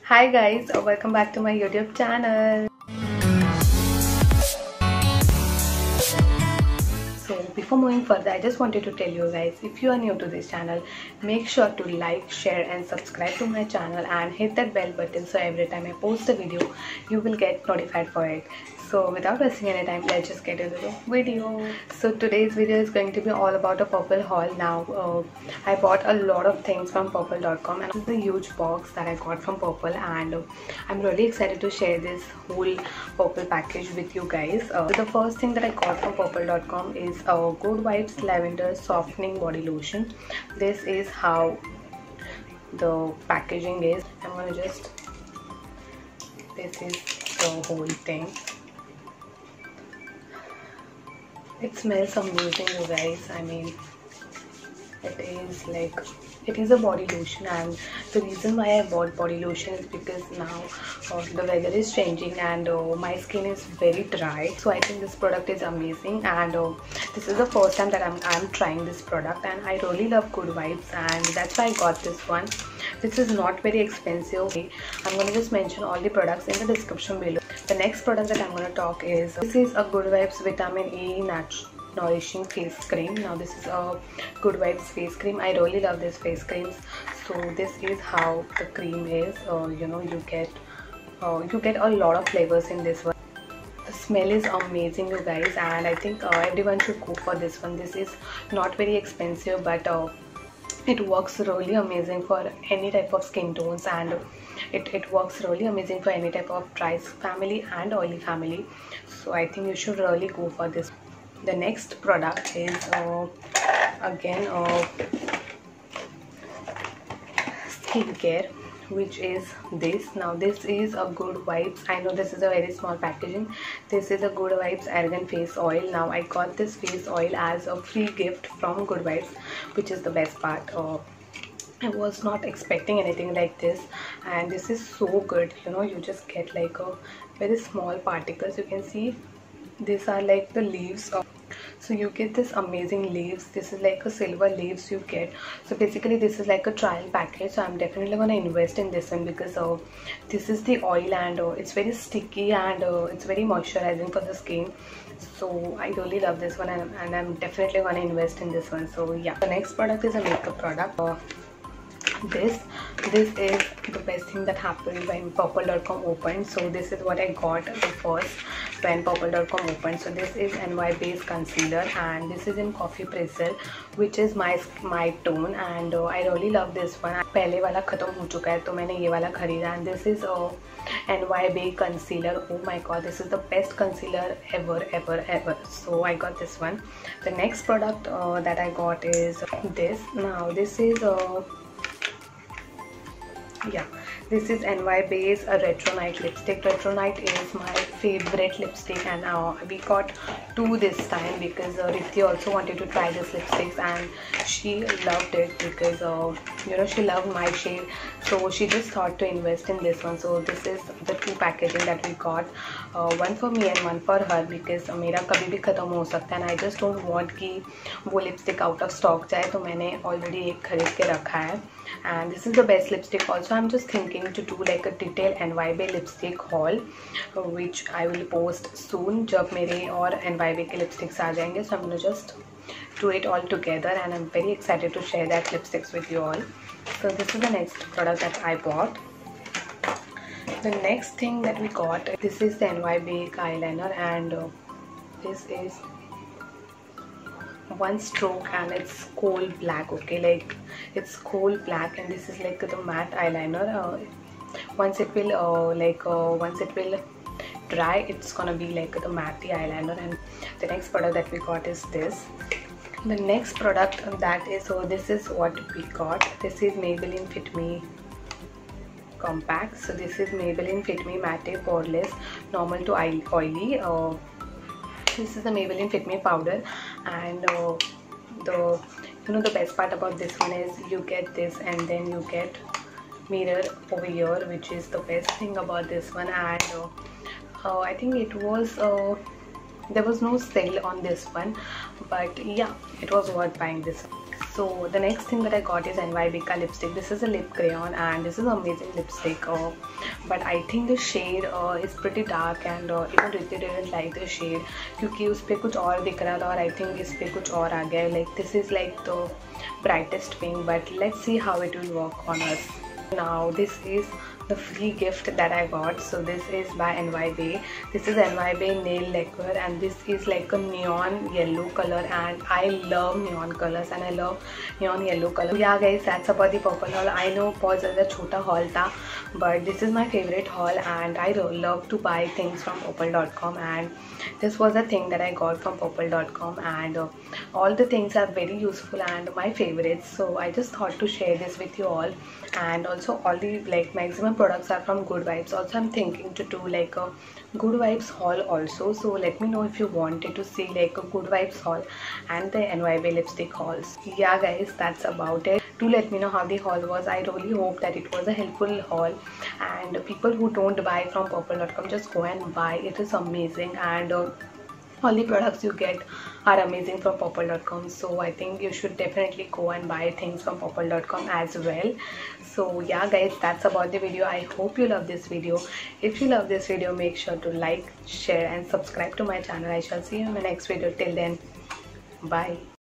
Hi guys, welcome back to my YouTube channel. So before moving further, I just wanted to tell you guys, if you are new to this channel, make sure to like, share and subscribe to my channel and hit that bell button so every time I post a video, you will get notified for it. So without wasting any time, let's just get into the video. So today's video is going to be all about a Purplle haul. Now I bought a lot of things from Purplle.com, and this is a huge box that I got from Purplle, and I'm really excited to share this whole Purplle package with you guys. The first thing that I got from Purplle.com is a Good Vibes Lavender Softening Body Lotion. This is how the packaging is. I'm gonna just, this is the whole thing. It smells amazing, you guys. I mean, it is a body lotion, and the reason why I bought body lotion is because now the weather is changing and my skin is very dry. So I think this product is amazing, and this is the first time that I'm trying this product, and I really love Good Vibes, and that's why I got this one. This is not very expensive. I'm going to just mention all the products in the description below. The next product that I'm going to talk is, this is a Good Vibes Vitamin E Nourishing Face Cream. Now this is a Good Vibes face cream. I really love this face creams. So this is how the cream is. You know, you get a lot of flavors in this one. The smell is amazing, you guys, and I think everyone should go for this one. This is not very expensive, but it works really amazing for any type of skin tones, and it works really amazing for any type of dry family and oily family. So I think you should really go for this. The next product is again skincare, which is this. Now this is a Good Vibes. I know this is a very small packaging. This is a Good Vibes Argan Face Oil. Now I got this face oil as a free gift from Good Vibes, which is the best part. I was not expecting anything like this, and this is so good. You know, you just get like a very small particles. You can see these are like the leaves of, so you get this amazing leaves. This is like a silver leaves you get. So basically this is like a trial package, so I'm definitely gonna invest in this one because this is the oil, and it's very sticky, and it's very moisturizing for the skin. So I really love this one, and I'm definitely gonna invest in this one. So yeah, the next product is a makeup product. This is the best thing that happened when Purplle.com opened. So this is what I got the first when Purplle.com opened. So this is NY Base Concealer, and this is in Coffee Bristle, which is my tone, and I really love this one. पहले वाला खत्म हो चुका है तो मैंने ये वाला खरीदा, and this is NY Base Concealer. Oh my god, this is the best concealer ever. So I got this one. The next product that I got is this. Now this is this is NY Base Retro Night lipstick. Retro Night is my favorite lipstick, and we got two this time because Rithi also wanted to try this lipsticks, and she loved it because you know, she loved my shade, so she just thought to invest in this one. So this is the two packaging that we got, one for me and one for her, because मेरा कभी भी खत्म हो सकता है, and I just don't want कि वो lipstick out of stock जाए, तो मैंने already एक खरीद के रखा है. And this is the best lipstick also. I'm just thinking to do like a detailed NY Base lipstick haul, which I will post soon जब मेरे और NY Base के lipsticks आ जाएंगे. So I'm gonna just do it all together, and I'm very excited to share that lipsticks with you all. So this is the next product that I bought. The next thing that we got, this is the NY Base eyeliner, and this is one stroke, and it's coal black. Okay, like it's coal black, and this is like the matte eyeliner. Once it will dry, it's gonna be like the matte eyeliner. And the next product that we got is this. The next product that is, so this is what we got. This is Maybelline Fit Me Compact. So this is Maybelline Fit Me Matte Poreless Normal to Oily. This is the Maybelline Fit Me powder, and the best part about this one is you get this, and then you get mirror over here, which is the best thing about this one. And I think it was there was no sale on this one, but yeah, it was worth buying this. So the next thing that I got is NYBK lipstick. This is a lip crayon and this is amazing lipstick, but I think the shade is pretty dark and even Ritu didn't like the shade क्योंकि उस पे कुछ और दिख रहा था और I think इस पे कुछ और आ गया है. Like this is like the brightest pink, but let's see how it will work on us. Now this is the free gift that I got. So this is by NYBay. This is NYBay nail lacquer and this is like a neon yellow color, and I love neon colors and I love neon yellow color. Yeah guys, that's about the purple haul. I know बहुत ज़्यादा छोटा haul था, but this is my favorite haul and I love to buy things from purple.com, and this was a thing that I got from purple.com, and all the things are very useful and my favorites. So I just thought to share this with you all. And also all the like maximum products are from Good Vibes. Also I'm thinking to do like a Good Vibes haul also, so let me know if you wanted to see like a Good Vibes haul and the NYBay lipstick hauls. Yeah guys, that's about it. Do let me know how the haul was. I really hope that it was a helpful haul, and people who don't buy from purple.com, just go and buy. It is amazing, and all the products you get are amazing from purple.com. So I think you should definitely go and buy things from purple.com as well. So yeah guys, that's about the video. I hope you love this video. If you love this video, make sure to like, share and subscribe to my channel. I shall see you in my next video. Till then, bye.